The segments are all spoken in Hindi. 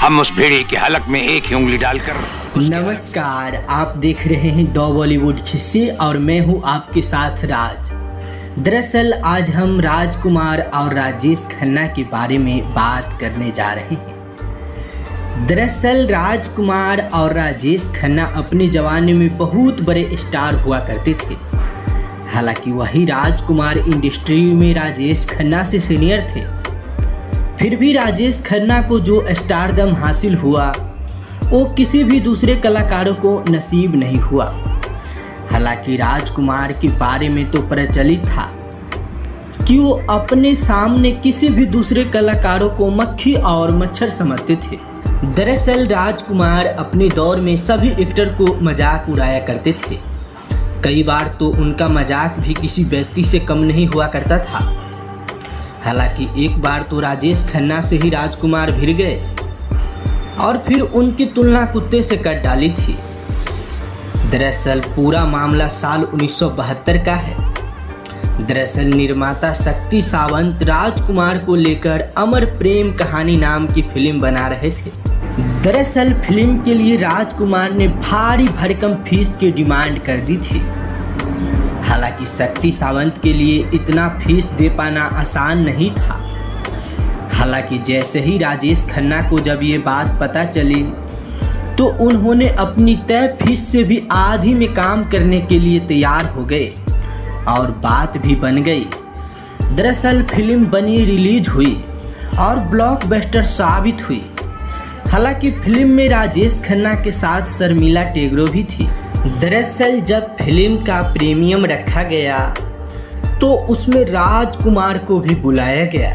हम उस भेड़िए की हलक में एक ही उंगली डालकर। नमस्कार, आप देख रहे हैं द बॉलीवुड किस्से और मैं हूं आपके साथ राज। दरअसल आज हम राजकुमार और राजेश खन्ना के बारे में बात करने जा रहे हैं। दरअसल राजकुमार और राजेश खन्ना अपने जमाने में बहुत बड़े स्टार हुआ करते थे। हालांकि वही राजकुमार इंडस्ट्री में राजेश खन्ना से सीनियर थे। फिर भी राजेश खन्ना को जो स्टारडम हासिल हुआ वो किसी भी दूसरे कलाकारों को नसीब नहीं हुआ। हालांकि राजकुमार के बारे में तो प्रचलित था कि वो अपने सामने किसी भी दूसरे कलाकारों को मक्खी और मच्छर समझते थे। दरअसल राजकुमार अपने दौर में सभी एक्टर को मजाक उड़ाया करते थे। कई बार तो उनका मजाक भी किसी व्यक्ति से कम नहीं हुआ करता था। हालांकि एक बार तो राजेश खन्ना से ही राजकुमार भिड़ गए और फिर उनकी तुलना कुत्ते से कर डाली थी। दरअसल पूरा मामला साल 1972 का है। दरअसल निर्माता शक्ति सावंत राजकुमार को लेकर अमर प्रेम कहानी नाम की फिल्म बना रहे थे। दरअसल फिल्म के लिए राजकुमार ने भारी भरकम फीस की डिमांड कर दी थी। हालांकि शक्ति सावंत के लिए इतना फीस दे पाना आसान नहीं था। हालांकि जैसे ही राजेश खन्ना को जब ये बात पता चली तो उन्होंने अपनी तय फीस से भी आधी में काम करने के लिए तैयार हो गए और बात भी बन गई। दरअसल फिल्म बनी, रिलीज हुई और ब्लॉकबस्टर साबित हुई। हालांकि फिल्म में राजेश खन्ना के साथ शर्मिला टेगोर भी थी। दरअसल जब फिल्म का प्रीमियम रखा गया तो उसमें राजकुमार को भी बुलाया गया।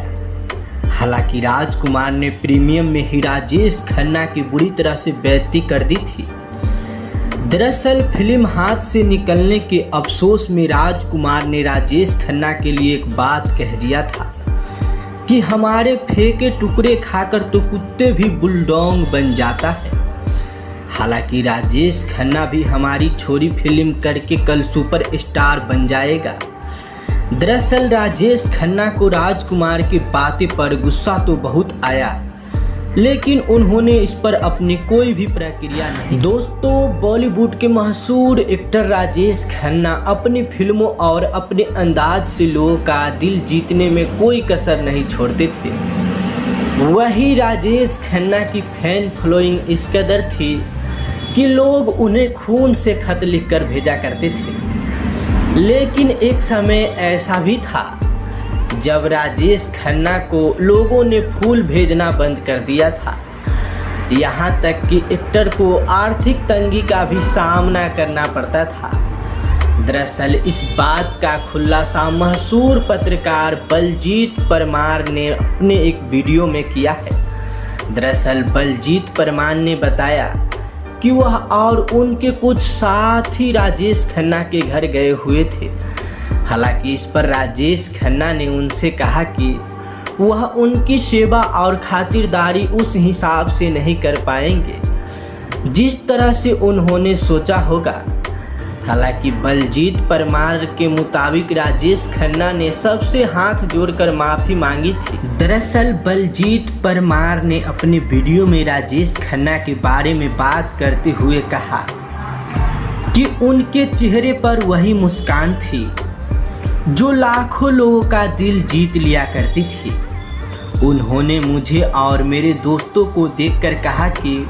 हालांकि राजकुमार ने प्रीमियम में ही राजेश खन्ना की बुरी तरह से बेइज्जती कर दी थी। दरअसल फिल्म हाथ से निकलने के अफसोस में राजकुमार ने राजेश खन्ना के लिए एक बात कह दिया था कि हमारे फेंके टुकड़े खाकर तो कुत्ते भी बुलडॉग बन जाता है। हालांकि राजेश खन्ना भी हमारी छोरी फिल्म करके कल सुपर स्टार बन जाएगा। दरअसल राजेश खन्ना को राजकुमार की बातें पर गुस्सा तो बहुत आया, लेकिन उन्होंने इस पर अपनी कोई भी प्रतिक्रिया नहीं। दोस्तों, बॉलीवुड के मशहूर एक्टर राजेश खन्ना अपनी फिल्मों और अपने अंदाज से लोगों का दिल जीतने में कोई कसर नहीं छोड़ते थे। वही राजेश खन्ना की फैन फॉलोइंग इस कदर थी कि लोग उन्हें खून से खत लिखकर भेजा करते थे। लेकिन एक समय ऐसा भी था जब राजेश खन्ना को लोगों ने फूल भेजना बंद कर दिया था। यहाँ तक कि एक्टर को आर्थिक तंगी का भी सामना करना पड़ता था। दरअसल इस बात का खुलासा मशहूर पत्रकार बलजीत परमार ने अपने एक वीडियो में किया है। दरअसल बलजीत परमार ने बताया कि वह और उनके कुछ साथी राजेश खन्ना के घर गए हुए थे। हालांकि इस पर राजेश खन्ना ने उनसे कहा कि वह उनकी सेवा और खातिरदारी उस हिसाब से नहीं कर पाएंगे जिस तरह से उन्होंने सोचा होगा। हालांकि बलजीत परमार के मुताबिक राजेश खन्ना ने सबसे हाथ जोड़कर माफ़ी मांगी थी। दरअसल बलजीत परमार ने अपने वीडियो में राजेश खन्ना के बारे में बात करते हुए कहा कि उनके चेहरे पर वही मुस्कान थी जो लाखों लोगों का दिल जीत लिया करती थी। उन्होंने मुझे और मेरे दोस्तों को देखकर कहा कि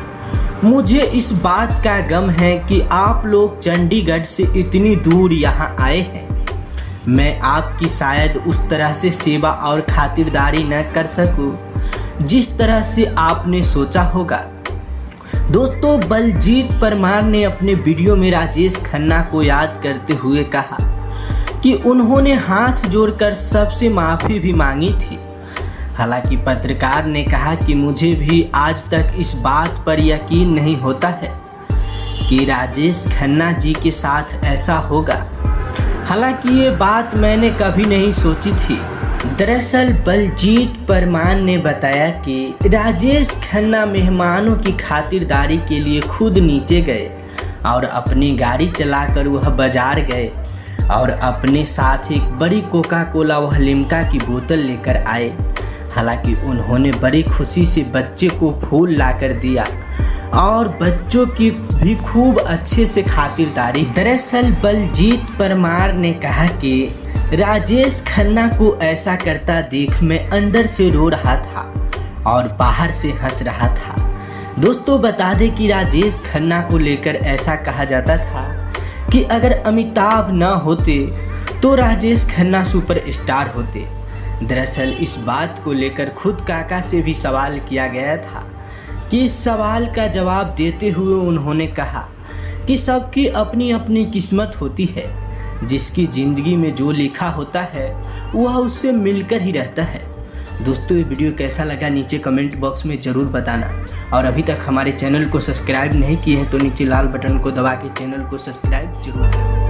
मुझे इस बात का गम है कि आप लोग चंडीगढ़ से इतनी दूर यहाँ आए हैं। मैं आपकी शायद उस तरह से सेवा और खातिरदारी न कर सकूं जिस तरह से आपने सोचा होगा। दोस्तों, बलजीत परमार ने अपने वीडियो में राजेश खन्ना को याद करते हुए कहा कि उन्होंने हाथ जोड़कर सबसे माफ़ी भी मांगी थी। हालांकि पत्रकार ने कहा कि मुझे भी आज तक इस बात पर यकीन नहीं होता है कि राजेश खन्ना जी के साथ ऐसा होगा। हालांकि ये बात मैंने कभी नहीं सोची थी। दरअसल बलजीत परमार ने बताया कि राजेश खन्ना मेहमानों की खातिरदारी के लिए खुद नीचे गए और अपनी गाड़ी चलाकर वह बाजार गए और अपने साथ एक बड़ी कोका कोला व लिम्का की बोतल लेकर आए। हालांकि उन्होंने बड़ी खुशी से बच्चे को फूल लाकर दिया और बच्चों की भी खूब अच्छे से खातिरदारी। दरअसल बलजीत परमार ने कहा कि राजेश खन्ना को ऐसा करता देख मैं अंदर से रो रहा था और बाहर से हंस रहा था। दोस्तों बता दें कि राजेश खन्ना को लेकर ऐसा कहा जाता था कि अगर अमिताभ न होते तो राजेश खन्ना सुपरस्टार होते। दरअसल इस बात को लेकर खुद काका से भी सवाल किया गया था कि इस सवाल का जवाब देते हुए उन्होंने कहा कि सबकी अपनी अपनी किस्मत होती है, जिसकी ज़िंदगी में जो लिखा होता है वह उससे मिलकर ही रहता है। दोस्तों ये वीडियो कैसा लगा नीचे कमेंट बॉक्स में ज़रूर बताना और अभी तक हमारे चैनल को सब्सक्राइब नहीं किए हैं तो नीचे लाल बटन को दबा के चैनल को सब्सक्राइब जरूर करें।